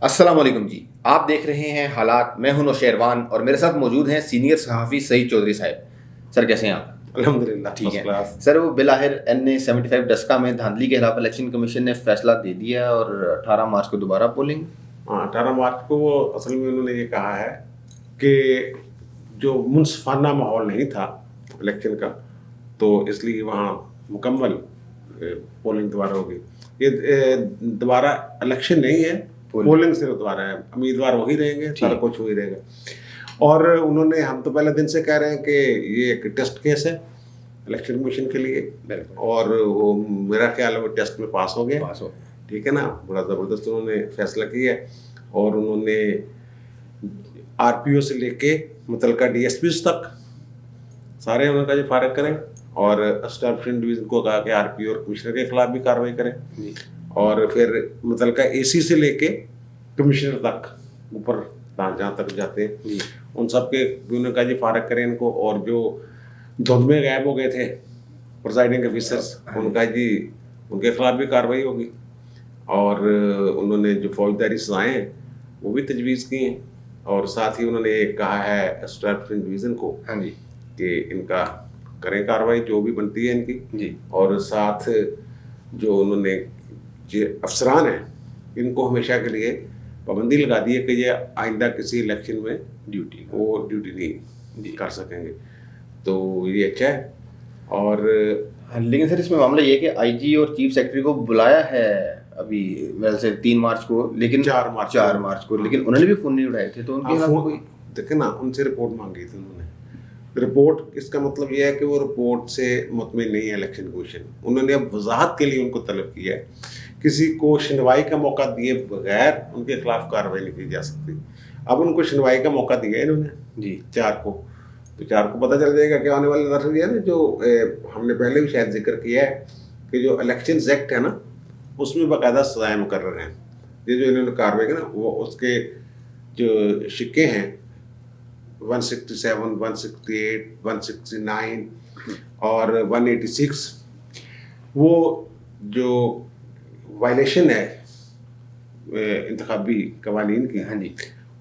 السلام علیکم جی، آپ دیکھ رہے ہیں حالات. میں ہوں نوشیروان اور میرے ساتھ موجود ہیں سینئر صحافی سعید چودھری صاحب. سر کیسے ہیں آپ؟ الحمدللہ ٹھیک ہے سر. وہ بالآخر NA-75 ڈسکا میں دھاندلی کے خلاف الیکشن کمیشن نے فیصلہ دے دیا اور 18 مارچ کو دوبارہ پولنگ. 18 مارچ کو وہ اصل میں انہوں نے یہ کہا ہے کہ جو منصفانہ ماحول نہیں تھا الیکشن کا، تو اس لیے وہاں مکمل پولنگ دوبارہ ہوگی. یہ دوبارہ الیکشن نہیں ہے، پولنگ صرف دوبارہ ہے. امیدوار وہی رہیں گے، سارا کچھ وہی رہے گا. اور انہوں نے، ہم تو پہلے دن سے کہہ رہے ہیں کہ یہ ایک ٹیسٹ کیس ہے الیکشن کمیشن کے لیے، اور وہ میرا خیال ہے وہ ٹیسٹ میں پاس ہو گیا. ٹھیک ہے نا، بڑا زبردست انہوں نے فیصلہ کیا ہے. اور انہوں نے RPO سے لے کے متعلقہ DSPs تک سارے انہوں نے کہا فارغ کریں، اور اسٹیبلشمنٹ ڈویژن کو کہا کہ RPO اور کمشنر کے خلاف بھی کارروائی کریں. اور پھر متعلقہ AC سے لے کے کمشنر تک اوپر جہاں تک جاتے ہیں ان سب کے بھی انہوں نے کہا فارغ کریں ان کو. اور جو دھند میں غائب ہو گئے تھے پرزائڈنگ آفیسرس، ان کا ان کے خلاف بھی کارروائی ہوگی. اور انہوں نے جو فوجداری سزائیں ہیں وہ بھی تجویز کی ہیں. اور ساتھ ہی انہوں نے یہ کہا ہے اسٹیبلشمنٹ ڈویژن کو کہ ان کا کریں کارروائی جو بھی بنتی ہے ان کی. اور ساتھ جو انہوں نے افسران ہیں ان کو ہمیشہ کے لیے پابندی لگا دی ہے کہ یہ آئندہ کسی الیکشن میں ڈیوٹی نہیں کر سکیں گے. تو یہ اچھا ہے. اور لیکن سر اس میں معاملہ یہ ہے کہ IG اور چیف سیکرٹری کو بلایا ہے ابھی ویسے 3 مارچ کو، لیکن 4 مارچ کو، لیکن انہوں نے بھی فون نہیں اٹھائے تھے. تو ان کے خلاف دیکھیں نا، ان سے رپورٹ مانگی تھی انہوں نے. رپورٹ اس کا مطلب یہ ہے کہ وہ رپورٹ سے مطمئن نہیں ہے الیکشن کمیشن. انہوں نے اب وضاحت کے لیے ان کو طلب کیا ہے. کسی کو شنوائی کا موقع دیے بغیر ان کے خلاف کارروائی نہیں کی جا سکتی. اب ان کو شنوائی کا موقع دیا ہے انہوں نے 4 کو، تو 4 کو پتہ چل جائے گا کہ آنے والے درجہ یہ ہے نا، جو ہم نے پہلے بھی شاید ذکر کیا ہے کہ جو الیکشنز ایکٹ ہے نا اس میں باقاعدہ سزائیں مقرر ہیں. یہ جو انہوں نے کارروائی کی نا، وہ اس کے جو شکے ہیں 167 168 169 اور 186، وہ جو وائلیشن ہے انتخابی قوانین کی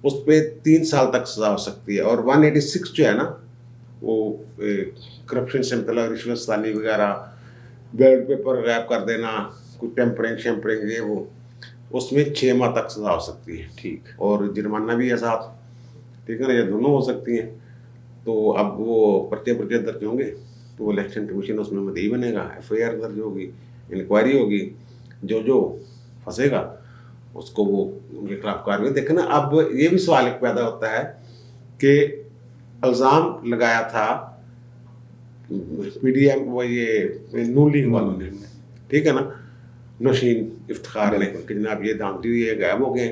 اس پہ 3 سال تک سزا ہو سکتی ہے. اور 186 جو ہے نا، وہ کرپشن سے مطلب رشوت ستانی وغیرہ، بیلٹ پیپر غائب کر دینا، کوئی ٹیمپرنگ شیمپرنگ، یہ وہ، اس میں 6 ماہ تک سزا ہو سکتی ہے. ٹھیک. اور جرمانہ بھی ہے ساتھ. ٹھیک ہے نا، یہ دونوں ہو سکتی ہیں. تو اب وہ پرچے درج ہوں گے تو وہ الیکشن کمیشن اس میں مدعی بنے گا، FIR درج ہوگی، انکوائری ہوگی. جو پھنسے گا اس کو وہ ان کے خلاف کارروائی. دیکھنا اب یہ بھی سوال ایک پیدا ہوتا ہے کہ الزام لگایا تھا PDM وہ یہ نون لیگ والوں نے، ٹھیک ہے نا، نوشین افتخار نے، کہ جناب یہ دھاندلی ہوئی ہے، غائب ہو گئے.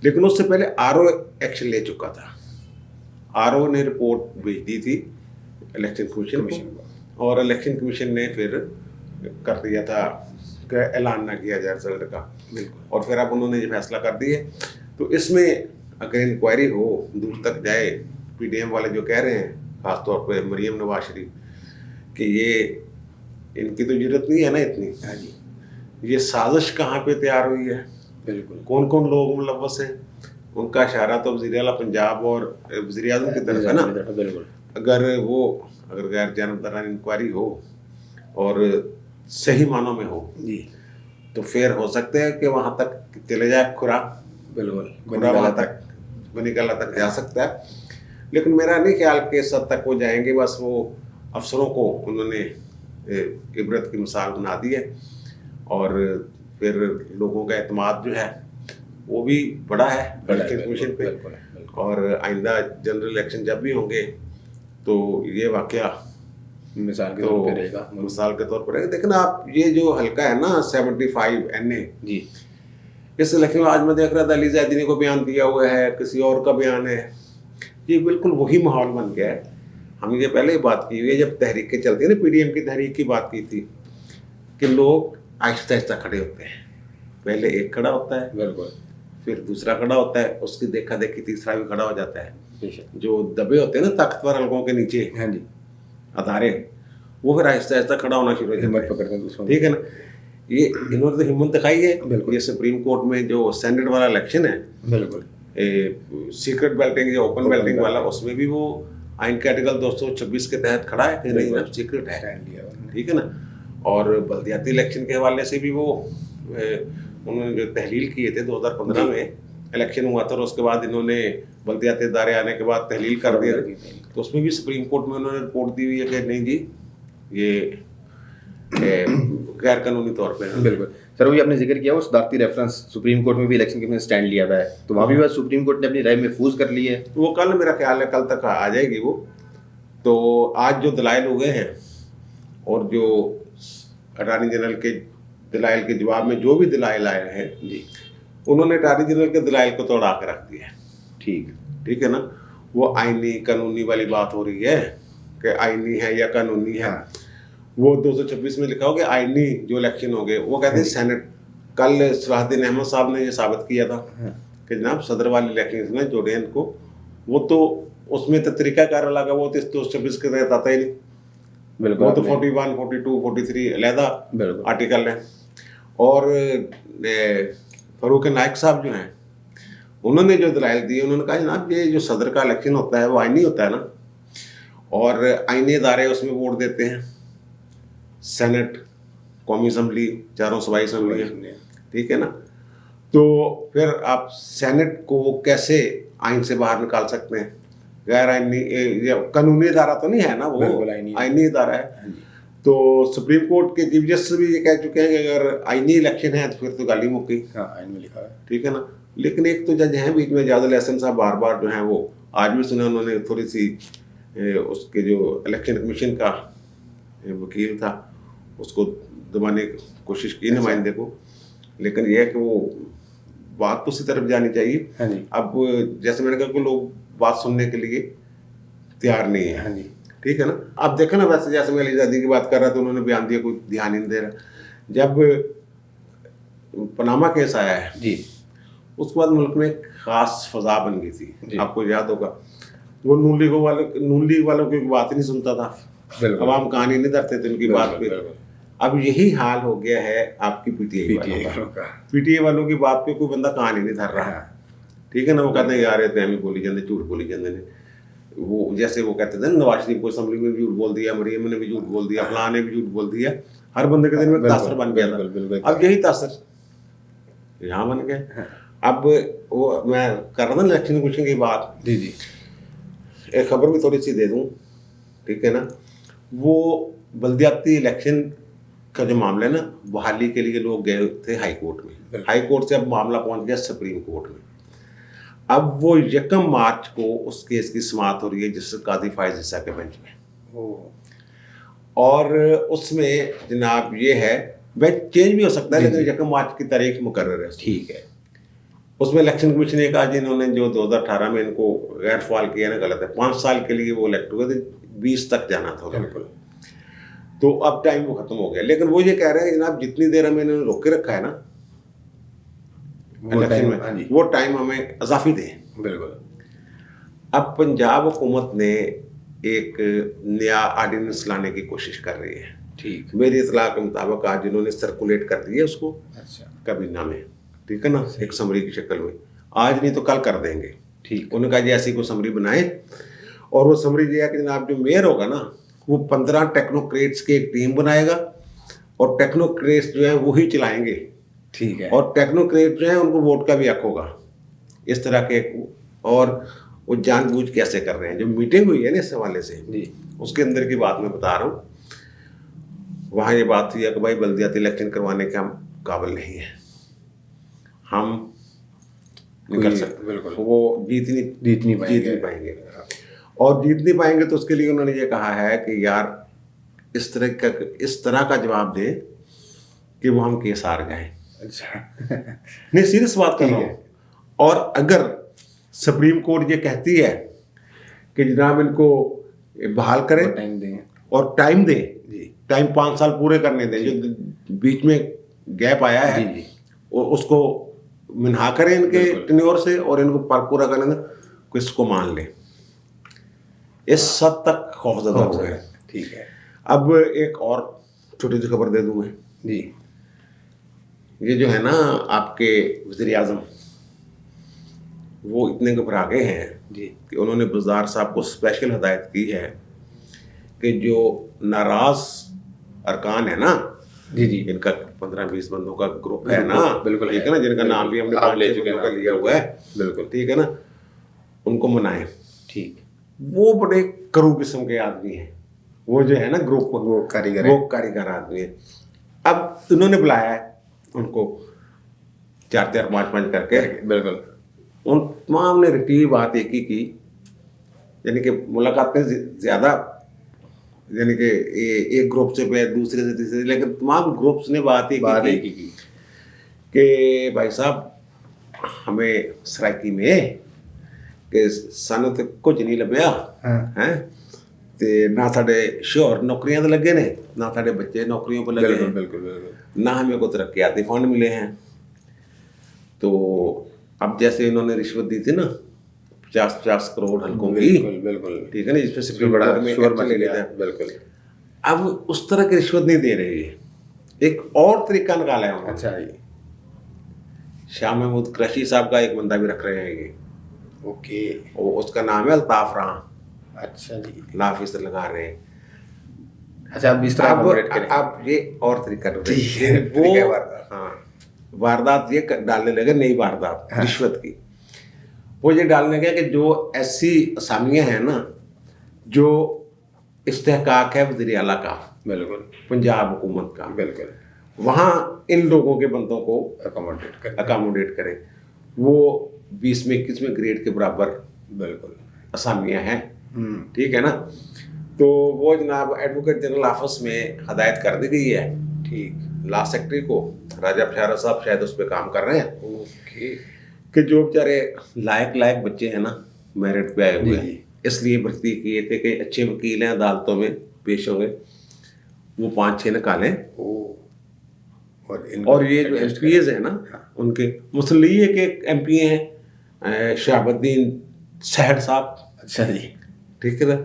لیکن اس سے پہلے RO ایکشن لے چکا تھا. RO نے رپورٹ بھیج دی تھی الیکشن کمیشن کو، اور الیکشن کمیشن نے پھر کر دیا تھا کہ اعلان نہ کیا جائے رزلٹ کا. اور پھر اب انہوں نے یہ فیصلہ کر دیے. تو اس میں اگر انکوائری ہو، دور تک جائے، PDM والے جو کہہ رہے ہیں خاص طور پہ مریم نواز شریف کہ یہ ان کی تو ضرورت نہیں ہے نا اتنی، یہ سازش کہاں پہ تیار ہوئی ہے، کون کون لوگ ملوث ہیں، ان کا اشارہ تو وزیر اعلیٰ پنجاب اور وزیر اعظم کی طرف ہے نا. اگر غیر جانبدارانہ انکوائری ہو اور صحیح معنوں میں ہو تو پھر ہو سکتا ہے کہ وہاں تک چلے جائے کھرا، وہاں تک بنی گلہ تک جا سکتا ہے. لیکن میرا نہیں خیال کہ اس حد تک وہ جائیں گے. بس وہ افسروں کو انہوں نے عبرت کی مثال بنا دی ہے، اور پھر لوگوں کا اعتماد جو ہے وہ بھی بڑا ہے الیکشن کمیشن پہ. اور آئندہ جنرل الیکشن جب بھی ہوں گے تو یہ واقعہ مثال کے طور پر رہے گا. دیکھنا آپ یہ جو حلقہ ہے نا 75 NA، اس الیکشن میں آج میں دیکھ رہا تھا علی زیدی نے کو بیان دیا ہوا ہے، کسی اور کا بیان ہے. یہ بالکل وہی ماحول بن گیا ہے. ہم یہ پہلے ہی بات کی ہوئی ہے جب تحریکیں چلتی ہیں نا، PDM کی تحریک کی بات کی تھی کہ لوگ آہستہ آہستہ کھڑے ہوتے ہیں. پہلے ایک کھڑا ہوتا ہے، پھر دوسرا کھڑا ہوتا ہے، اس کی دیکھا دیکھی تیسرا بھی کھڑا ہو جاتا ہے. جو دبے ہوتے ہیں نا طاقتور حلقوں کے نیچے ادارے، وہ پھر آہستہ آہستہ کھڑا ہونا شروع ہو جاتا ہے. ٹھیک ہے نا. یہ انہوں نے تو ہمت دکھائی ہے. یہ سپریم کورٹ میں جو سینٹ والا الیکشن ہے, بالکل سیکرٹ بیلٹنگ یا اوپن بیلٹنگ والا, اس میں بھی وہ آئین کے آرٹیکل 226 کے تحت کھڑا ہے کہ نہیں نا سیکرٹ ہے, ٹھیک ہے نا. اور بلدیاتی الیکشن کے حوالے سے بھی وہ انہوں نے جو تحلیل کیے تھے 2015 میں الیکشن ہوا تھا, اور اس کے بعد انہوں نے بلدیاتی ادارے آنے کے بعد تحلیل کر دیا, تو اس میں بھی سپریم کورٹ میں انہوں نے رپورٹ دی ہوئی ہے کہ نہیں جی یہ غیر قانونی طور پہ. بالکل سر, وہی آپ نے ذکر کیا وہ صدارتی ریفرنس سپریم کورٹ میں بھی الیکشن کے اسٹینڈ لیا ہوا ہے, تو وہاں بھی بس سپریم کورٹ نے اپنی رائے محفوظ کر لی ہے. وہ کل میرا خیال ہے کل تک آ جائے گی وہ. تو آج جو دلائل ہوئے ہیں اور جو اٹارنی جنرل کے دلائل کے جواب میں جو بھی دلائل آئے ہیں جی, انہوں نے اٹارنی جنرل کے دلائل کو توڑا کے رکھ دیا ہے. ٹھیک ہے نا. وہ آئینی قانونی والی بات ہو رہی ہے کہ آئینی ہے یا قانونی ہے. وہ 226 میں لکھا ہو کہ آئینی جو الیکشن ہو گئے, وہ کہتے ہیں سینٹ. کل صلاح الدین احمد صاحب نے یہ ثابت کیا تھا کہ جناب صدر والی الیکشن میں جو ان کو وہ تو اس میں تو طریقہ کار الگ ہے, وہ تو 226 کے تحت آتا ہی نہیں. بالکل وہ تو 41, 42, 43 علیحدہ آرٹیکل ہیں. اور فاروق نائک صاحب جو ہیں انہوں نے جو دلائل دیے, انہوں نے کہا جناب یہ جو صدر کا الیکشن ہوتا ہے وہ آئینی ہوتا ہے نا, اور آئینی ادارے اس میں ووٹ دیتے ہیں, سینٹ, قومی اسمبلی, چاروں صوبائی اسمبلی ہیں, ٹھیک ہے نا. تو پھر آپ سینٹ کو کیسے آئین سے باہر نکال سکتے ہیں؟ غیر آئینی قانونی ادارہ تو نہیں ہے نا, وہ آئینی ادارہ ہے. تو سپریم کورٹ کے چیف جسٹس بھی یہ کہہ چکے ہیں کہ اگر آئینی الیکشن ہے تو پھر تو گالی مک گئی, آئین میں لکھا ہے, ٹھیک ہے نا. لیکن ایک تو جج ہیں بیچ میں اعجاز الاحسن صاحب, بار بار جو ہیں وہ آج بھی سنا انہوں نے تھوڑی سی اس کے جو الیکشن کمیشن کا وکیل تھا اس کو دبانے کی کوشش کی نمائندے کو, لیکن یہ ہے کہ وہ بات تو اسی طرف جانی چاہیے. اب جیسے میں نے کہا کہ لوگ بات سننے کے لیے تیار نہیں ہے, ٹھیک ہے نا. اب دیکھیں نا, ویسے جیسے میں علی زادی کی بات کر رہا تھا, انہوں نے بیان دیا کوئی دھیان نہیں دے رہا. جب پاناما کیس آیا ہے جی, اس کے بعد ملک میں ایک خاص فضا بن گئی تھی, آپ کو یاد ہوگا. وہ نون لیگ والوں کی بات ہی نہیں سنتا تھا, عوام کہانی نہیں دھرتے تھے ان کی بات پہ. اب یہی حال ہو گیا ہے آپ کی پی ٹی آئی والوں کی بات پہ کوئی بندہ کہانی نہیں دھر رہا, ٹھیک ہے نا. وہ کہتے ہیں یار اتنے ہمیں بولی جاندے, جھوٹ بولی جاندے نے. وہ جیسے وہ کہتے تھے نواز شریف کو اسمبلی میں بھی جھوٹ بول دیا, مریم نے بھی جھوٹ بول دیا, فلاں نے بھی جھوٹ بول دیا, ہر بندے کے دل میں تاثر بن گیا تھا. اب یہی تاثر یہاں بن گیا. اب وہ میں کر رہا تھا الیکشن کمیشن کی بات, جی, ایک خبر بھی تھوڑی سی دے دوں, ٹھیک ہے نا. وہ بلدیاتی الیکشن کا جو معاملہ ہے نا, بحالی کے لیے لوگ گئے تھے ہائی کورٹ میں, ہائی کورٹ سے اب معاملہ پہنچ گیا سپریم کورٹ میں. اب وہ 1 مارچ کو اس کیس کی سماعت ہو رہی ہے جس قاضی فائز عیسیٰ کے بینچ میں, اور اس میں جناب یہ ہے بینچ چینج بھی ہو سکتا ہے لیکن 1 مارچ کی تاریخ مقرر ہے, ٹھیک ہے. اس میں الیکشن کمیشن نے کہا جنہوں نے جو 2018 میں ان کو غیر فعال کیا نا غلط ہے, 5 سال کے لیے وہ الیکٹ ہوئے تھے, 20 تک جانا تھا. بالکل. تو اب ٹائم وہ ختم ہو گیا, لیکن وہ یہ کہہ رہے ہیں جناب جتنی دیر ہمیں انہوں نے روک کے رکھا ہے نا الیکشن میں, وہ ٹائم ہمیں اضافی دیں. بالکل. اب پنجاب حکومت نے ایک نیا آرڈیننس لانے کی کوشش کر رہی ہے, ٹھیک, میری اطلاع کے مطابق آج انہوں نے سرکولیٹ کر دی ہے اس کو کابینہ میں, ٹھیک ہے نا, ایک سمری کی شکل میں. آج نہیں تو کل کر دیں گے, ٹھیک. انہوں نے کہا جی ایسی کوئی سمری بنائیں, اور وہ سمری یہ ہے کہ جناب جو میئر ہوگا نا وہ 15 ٹیکنوکریٹس کی ایک ٹیم بنائے گا, اور ٹیکنوکریٹس جو ہیں وہی چلائیں گے, ٹھیک ہے. اور ٹیکنوکریٹ جو ہیں ان کو ووٹ کا بھی حق ہوگا, اس طرح کے. اور وہ جان بوجھ کیسے کر رہے ہیں, جو میٹنگ ہوئی ہے نا اس حوالے سے, اس کے اندر کی بات میں بتا رہا ہوں. وہاں یہ بات ہوئی ہے کہ بھائی بلدیاتی الیکشن کروانے کے ہم قابل نہیں ہیں, ہم نہیں کر سکتے. بالکل. وہ جیت نہیں پائیں گے, اور جیت نہیں پائیں گے تو اس کے لیے انہوں نے یہ کہا ہے کہ یار اس طرح کا جواب دیں کہ وہ ہم کیس ہار جائیں. اچھا, نہیں سیریس بات کر رہا ہوں. اور اگر سپریم کورٹ یہ کہتی ہے کہ جناب ان کو بحال کریں اور ٹائم دیں, ٹائم 5 سال پورے کرنے دیں, جو بیچ میں گیپ آیا ہے اس کو منہا کریں ان کے ٹینیور سے, اور ان کو پورا کرنے دیں, کس کو مان لیں. اس حد تک خوفزدہ ہو گئے. ٹھیک ہے. اب ایک اور چھوٹی سی خبر دے دوں میں, جی, یہ جو ہے نا آپ کے وزیر اعظم وہ اتنے گھبرا گئے ہیں جی کہ انہوں نے بزدار صاحب کو اسپیشل ہدایت کی ہے کہ جو ناراض ارکان ہے نا جی جی ان کا 15-20 بندوں کا گروپ ہے نا، بالکل ٹھیک ہے نا، جن کا نام بھی ہم نے 5 بندوں کا لیا ہوا ہے، بالکل ٹھیک ہے نا، ان کو منائیں. ٹھیک. وہ بڑے کرو قسم کے آدمی ہیں، وہ جو ہے نا گروپ وہ کاریگر آدمی ہیں. اب انہوں نے بلایا ہے ان کو 4-4 5-5 کر کے، بالکل ان تمام نے رٹی بات ایک ہی کی، یعنی کہ ملاقاتیں زیادہ، یعنی کہ ایک گروپ سے پہ دوسرے سے تیسرے، لیکن تمام گروپس نے بات ایک ہی کی کہ بھائی صاحب ہمیں سرائکی میں کہ سانو تے کچھ نہیں لبیا ہیں تے نہ ساڈے شوہر نوکریاں تے لگے نے، نہ ساڈے بچے نوکریوں پہ لگے ہیں، بالکل نہ ہمیں کو ترقیاتی فنڈ ملے ہیں. تو اب جیسے انہوں نے رشوت دی تھی نا 50 کروڑ حلقوں کی، بالکل ٹھیک ہے نا، جس پہ سپریم کورٹ میں ایکٹ چلے گئے تھے، بالکل. اب اس طرح کی رشوت نہیں دے رہے ہیں، ایک اور طریقہ نکالا ہے انہوں نے. اچھا جی. شاہ محمود قریشی صاحب کا ایک بندہ بھی رکھ رہے ہیں یہ، اوکے، اس کا نام ہے الطاف راں. اچھا جی. لا فیصد لگا رہے ہیں. اچھا اب اس طرح اب یہ اور طریقہ وہ ہاں واردات یہ ڈالنے لگے، نئی واردات رشوت کی. وہ یہ ڈالنے گیا کہ جو ایسی اسامیاں ہیں نا جو استحقاق ہے وزیر اعلیٰ کا، بالکل پنجاب حکومت کا، بالکل، وہاں ان لوگوں کے بندوں کو اکاموڈیٹ کریں. وہ 20 میں 21 گریڈ کے برابر بالکل اسامیاں ہیں، ٹھیک ہے نا. تو وہ جناب ایڈوکیٹ جنرل آفس میں ہدایت کر دی گئی ہے، ٹھیک، لا سیکٹری کو، راجہ پشارہ صاحب شاید اس پہ کام کر رہے ہیں، اوکے، کہ جو بیچارے لائق بچے ہیں نا میرٹ پہ آئے ہوئے ہیں، اس لیے بھرتی کیے تھے کہ اچھے وکیل ہیں، عدالتوں میں پیش ہوں گے، وہ 5-6 نکالیں. اور یہ جو ایم پی ایز ہیں نا ان کے مسئلہ یہ ہے کہ ایک ایم پی ہیں شہاب الدین سہٹ صاحب. اچھا جی. ٹھیک ہے نا،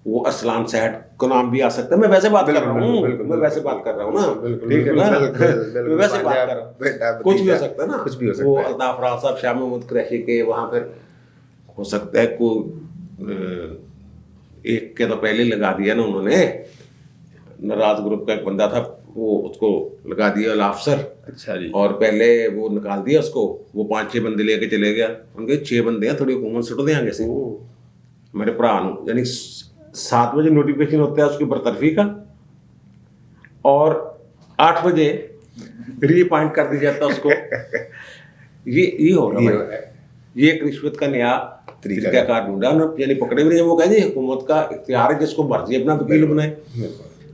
وہ ارسلان سہٹ کا نام بھی آ سکتا ہے. میں ویسے بات کر رہا ہوں، میں ویسے بات کر رہا ہوں نا، ٹھیک ہے نا، میں ویسے بات کر رہا ہوں، کچھ بھی ہو سکتا ہے نا، کچھ بھی ہو سکتا ہے. وہ الطاف راں صاحب شاہ محمود قریشی کے وہاں پھر ہو سکتا ہے کوئی ایک کے تو پہلے لگا دیا نا انہوں نے، ناراض گروپ کا ایک بندہ تھا وہ اس کو لگا دیا افسر. اچھا جی. اور پہلے وہ نکال دیا اس کو، وہ 5-6 بندے لے کے چلے گیا. ان کے 6 بندے ہیں، تھوڑی حکومت سٹ دیں گے سی میرے برا نو، یعنی 7 بجے نوٹیفکیشن ہوتا ہے اس کی برطرفی کا، اور 8 بجے ری اپوائنٹ کر دیا جاتا ہے اس کو. یہ ہو رہا ہے، یہ ایک رشوت کا نیا طریقہ کار ڈھونڈا، یعنی پکڑے بھی نہیں. وہ کہیں گے حکومت کا اختیار ہے، جس کو مرضی اپنا وکیل بنائے،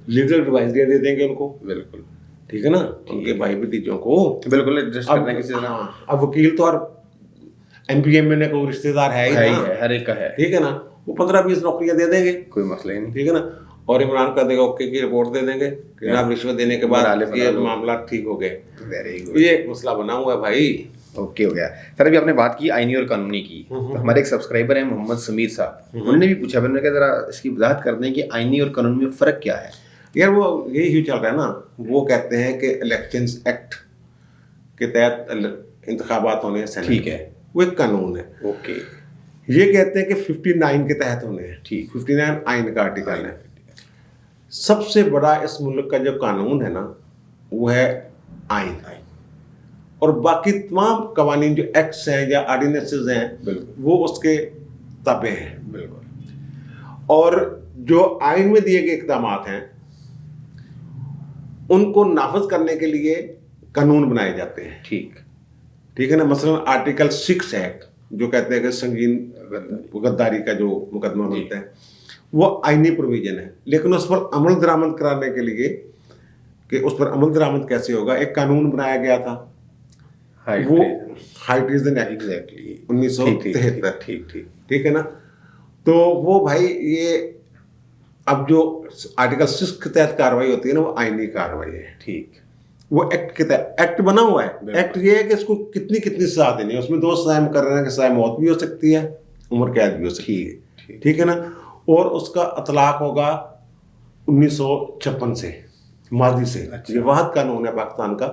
لیگل ایڈوائز دے دیں گے ان کو، بالکل ٹھیک ہے نا، ان کے بھائی بھتیجوں کو بالکل ایڈجسٹ کرنا کسی طرح. اب وکیل تو اور ایم پی ایم میں کوئی رشتے دار ہے ہی نا، ہر ایک کا ہے، ٹھیک ہے نا، وہ 15-20 نوکریاں دے دیں گے، کوئی مسئلہ ہی نہیں، ٹھیک ہے نا. اور عمران کا دے گا اوکے کی رپورٹ دے دیں گے کہ جناب رشوت دینے کے بعد یہ معاملات ٹھیک ہو گئے. یہ ایک مسئلہ بنا ہوا ہے بھائی. اوکے ہو گیا. سر ابھی آپ نے بات کی آئینی اور قانونی کی، تو ہمارے ایک سبسکرائبر ہیں محمد سمیر صاحب، انہوں نے بھی پوچھا، میں نے کہا ذرا اس کی وضاحت کر دیں کہ آئینی اور قانونی میں فرق کیا ہے. یار وہ یہی چل رہا ہے نا، وہ کہتے ہیں کہ الیکشنز ایکٹ کے تحت انتخابات ہونے ہیں، ٹھیک ہے، وہ ایک قانون ہے. اوکے. یہ کہتے ہیں کہ 59 کے تحت ہونے ہیں، ٹھیک، 59 آئین کا آرٹیکل ہے. سب سے بڑا اس ملک کا جو قانون ہے نا وہ ہے آئین، اور باقی تمام قوانین جو ایکٹس ہیں یا آرڈیننسز ہیں وہ اس کے تابع ہیں. بالکل. اور جو آئین میں دیے گئے اقدامات ہیں ان کو نافذ کرنے کے لیے قانون بنائے جاتے ہیں. ٹھیک ہے نا. مثلا آرٹیکل 6 ایکٹ جو کہتے ہیں کہ سنگین غداری کا جو مقدمہ بنتا ہے وہ آئینی پروویژن ہے، لیکن اس پر عمل درآمد کرانے کے لیے کہ اس پر عمل درآمد کیسے ہوگا، ایک قانون بنایا گیا تھا، وہ ہائی ٹریزن ایکٹ 1973. ٹھیک ہے نا. تو وہ بھائی یہ اب جو آرٹیکل 6 کے تحت کاروائی ہوتی ہے نا وہ آئینی کاروائی ہے. ٹھیک. وہ ایکٹ کے تحت ایکٹ بنا ہوا ہے. ایکٹ یہ ہے کہ اس کو کتنی سزا دینی ہے، اس میں 2 سزائیں مقرر ہیں کہ سزائے موت بھی ہو سکتی ہے، عمر قید بھی ہو سکتی ہے. ٹھیک ہے نا. اور اس کا اطلاق ہوگا 1956 سے، ماضی سے. یہ واحد قانون ہے پاکستان کا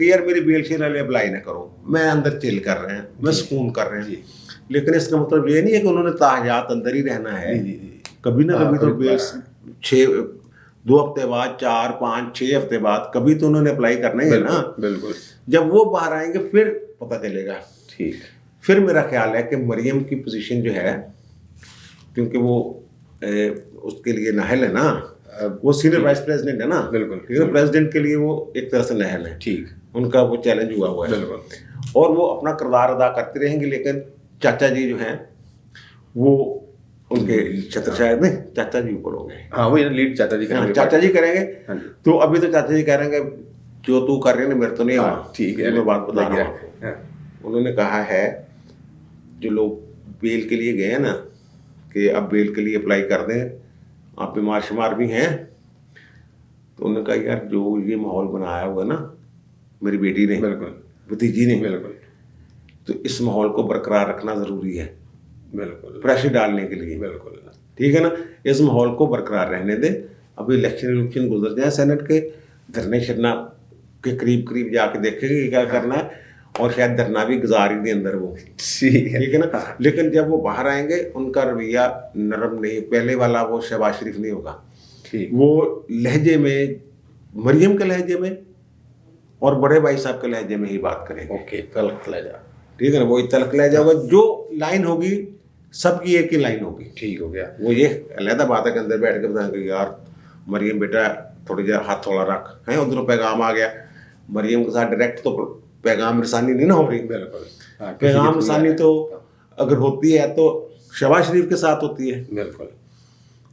کہ یار میری بیل شیل والے اپلائی نہ کرو, میں اندر چل کر رہے ہیں, میں سکون کر رہے ہیں. لیکن اس کا مطلب یہ نہیں ہے کہ انہوں نے تاحیات اندر ہی رہنا ہے. کبھی نہ کبھی تو بیل 2 ہفتے بعد, 4, 5, 6 ہفتے بعد کبھی تو انہوں نے اپلائی کرنا ہی ہے نا. بالکل. جب وہ باہر آئیں گے پھر پتہ چلے گا. ٹھیک. پھر میرا خیال ہے کہ مریم کی پوزیشن جو ہے, کیونکہ وہ اس کے لیے نااہل ہے نا, وہ سینئر وائس پریزیڈنٹ ہے نا. بالکل. پریزیڈنٹ کے لیے وہ ایک طرح سے نااہل ہے. ٹھیک. ان کا وہ چیلنج ہوا ہے. بالکل. اور وہ اپنا کردار ادا کرتے رہیں گے, لیکن چاچا جی جو ہیں وہ ان کے چھتر شاید نہیں, چاچا جی اوپر ہو گئے. ہاں وہ لیڈ چاچا جی کریں گے. چاچا جی کریں گے. تو ابھی تو چاچا جی کہہ رہے ہیں کہ جو تو کر رہے ہیں میرے تو نہیں ہوا. ٹھیک ہے, میں بات بتا رہا ہوں. انہوں نے کہا ہے جو لوگ بیل کے لیے گئے ہیں نا, کہ اب بیل کے لیے اپلائی کر دیں, آپ بیمار شمار بھی ہیں. تو انہوں نے کہا یار جو یہ ماحول بنایا ہوا ہے نا میری بیٹی نے, بالکل بھتیجی نے, بالکل, تو اس ماحول کو برقرار رکھنا ضروری ہے. بالکل. پریشر ڈالنے کے لیے. بالکل. ٹھیک ہے نا, اس ماحول کو برقرار رہنے دیں. ابھی الیکشن گزر جائیں سینٹ کے, دھرنے شرنا کے قریب جا کے دیکھیں گے کیا کرنا ہے, اور شاید دھرنا بھی گزار ہی دیں اندر وہ. ٹھیک ہے نا. لیکن جب وہ باہر آئیں گے ان کا رویہ نرم نہیں, پہلے والا وہ شہباز شریف نہیں ہوگا. وہ لہجے میں, مریم کے لہجے میں اور بڑے بھائی صاحب کے لہجے میں ہی بات کریں گے. اوکے, تلخ لہجہ. ٹھیک ہے نا, وہی تلخ لہجہ ہوگا. جو لائن ہوگی سب کی ایک ہی لائن ہوگی. ٹھیک ہو گیا. وہ یہ علیحدہ بات ہے کہ اندر بیٹھ کے بتائیں گے یار مریم بیٹا تھوڑی دیر ہاتھ تھوڑا رکھ, ہے ادھر پیغام آ گیا. مریم کے ساتھ ڈائریکٹ تو پیغام رسانی نہیں نا ہو رہی. بالکل. پیغام رسانی تو اگر ہوتی ہے تو شہباز شریف کے ساتھ ہوتی ہے. بالکل.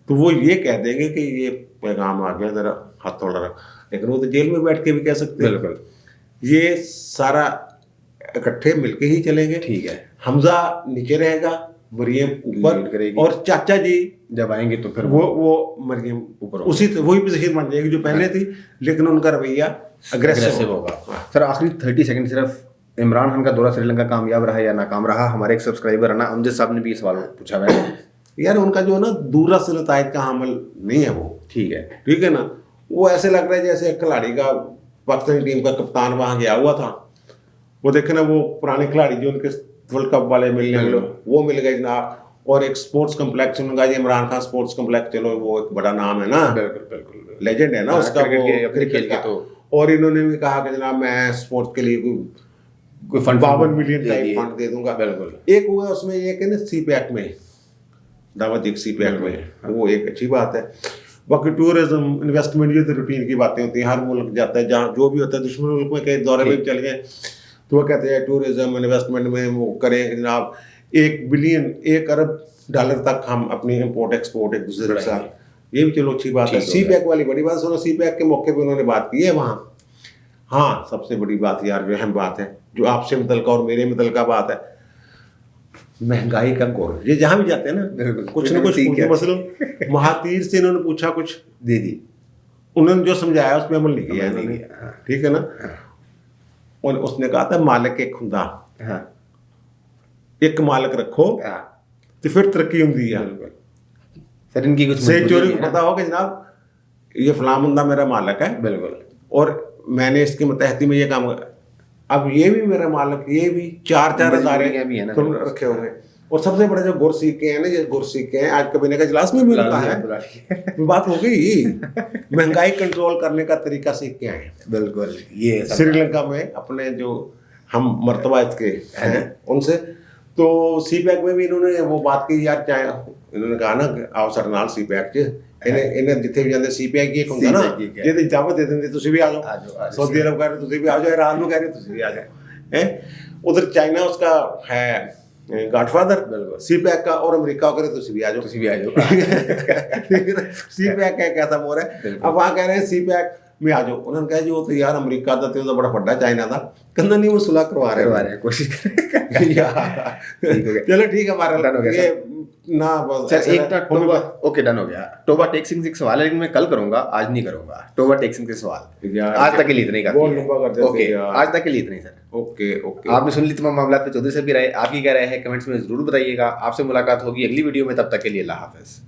تو وہ یہ کہہ دیں گے کہ یہ پیغام آ گیا, ذرا ہاتھ تھوڑا رکھ. لیکن وہ تو جیل میں بیٹھ کے بھی کہہ سکتے ہیں. بالکل. یہ سارا اکٹھے مل کے ہی چلیں گے. ٹھیک ہے. حمزہ نیچے رہے گا, مریم اوپر, اور چاچا جی جب آئیں گے تو پھر وہ مریم اوپر, اسی وہی پوزیشن بن جائے گی جو پہلے تھی, لیکن ان کا رویہ اگریسو ہوگا. سر آخری 30 سیکنڈ صرف, عمران خان کا دورہ سری لنکا کامیاب رہا یا ناکام رہا؟ ہمارے ایک سبسکرائبر ہے نا امجد صاحب نے بھی یہ سوال پوچھا ہے. یار ان کا جو ہے نا دورہ سے نتائج کا حامل نہیں ہے وہ. ٹھیک ہے. ٹھیک ہے نا. وہ ایسے لگ رہا ہے جیسے ایک کھلاڑی کا, پاکستانی ٹیم کا کپتان وہاں گیا ہوا تھا, وہ دیکھیں نا وہ پرانے کھلاڑی جو ان کے ورلڈ کپ والے ملنے والے وہ مل گئے جناب, اور ایک اسپورٹس کمپلیکس ان کا, یہ عمران خان اسپورٹس کمپلیکس, چلو وہ ایک بڑا نام ہے نا. بالکل بالکل, لیجنڈ ہے نا اس کا کرکٹ کا. اور انہوں نے بھی کہا کہ جناب میں اسپورٹس کے لیے کوئی 52 ملین کا فنڈ دے دوں گا. بالکل. ایک ہوا اس میں یہ کہ نا سی پیک میں دعوت ایک سی پیک میں, وہ ایک اچھی بات ہے. باقی ٹورزم انویسٹمنٹ یہ تو روٹین کی باتیں ہوتی ہیں, ہر ملک جاتا ہے جہاں جو بھی ہوتا ہے. دشمن ملک میں کئی دورے میں چل گئے تو وہ کہتے ہیں ٹورزم انویسٹمنٹ میں وہ کریں جناب 1 بلین 1 ارب ڈالر تک ہم اپنی امپورٹ ایکسپورٹ ایک دوسرے کے ساتھ, یہ بھی چلو اچھی بات ہے. سی پیک والی بڑی بات سنو, سی پیک کے موقع پہ انہوں نے بات کی ہے وہاں. ہاں سب سے بڑی بات یار جو اہم بات ہے, جو آپ سے متعلقہ اور میرے متعلقہ بات ہے, مہنگائی کا گور. یہ جہاں بھی جاتے ہیں نا کچھ نہ کچھ, مثلاً مہاتیر سے انہوں نے پوچھا کچھ دے دی, انہوں نے جو سمجھایا اس پہ عمل نہیں کیا انہوں نے. ٹھیک ہے نا. اور اس نے کہا تھا مالک ایک خدا, ایک مالک رکھو تو پھر ترقی ہوتی ہے. سر ان کی کچھ چوری کو پتا ہو کہ جناب یہ فلاں بندہ میرا مالک ہے. بالکل. اور میں نے اس کے متحدی میں یہ کام, اب یہ بھی میرا مالک, یہ بھی 4 ہزارے تم رکھے ہوں گے. اور سب سے بڑے جو گر سیکھے ہیں نا, یہ گر سیکھے ہیں آج کبھی کا اجلاس میں بھی کہا ہے, بات ہو گئی. مہنگائی کنٹرول کرنے کا طریقہ سیکھ کے آئے. بالکل. یہ سری لنکا میں اپنے جو ہم مرتبہ اس کے ہیں ان سے, تو سی پیک میں بھی انہوں نے وہ بات کی یار, چاہے انہوں نے کہا نا کہ آؤ سر نال سی پیک چ انہیں جتنے بھی جاتے سی پیک یہ ہوتا نا, یہ دعوت دے دیں تھی بھی آ جاؤ. سعودی عرب کہہ رہے تھی بھی آ جاؤ, ایران میں کہہ رہے تھی بھی آ جاؤ. ادھر چائنا اس کا ہے گاڈ فادر سی پیک کا, اور امریکہ کرے تو بھی آ جاؤ, بھی آ جاؤ. سی پیک کا ایک ایسا مور ہے. اب وہاں کہہ رہے ہیں سی پیک میں آ جاؤ. انہوں نے کہا جی وہ تو یار امریکہ کا تو بڑا بڑا چائنا تھا, کہنا نہیں وہ صلح کروا رہے ہیں, کوشش کریں. چلو ٹھیک ہے, ہمارا نہ اوکے ڈن ہو گیا. ٹوبا ٹیک سنگھ سے ایک سوال ہے لیکن میں کل کروں گا, آج نہیں کروں گا. ٹوبا ٹیک سنگھ کے سوال آج تک کے لیے اتنے کافی. اوکے آج تک کے لیے اتنے سر. اوکے اوکے, آپ نے سن لی تمام معاملات پہ چودھری صاحب کی رائے. آپ کی کیا رائے ہے کمنٹس میں ضرور بتائیے گا. آپ سے ملاقات ہوگی اگلی ویڈیو میں, تب تک کے لیے اللہ حافظ.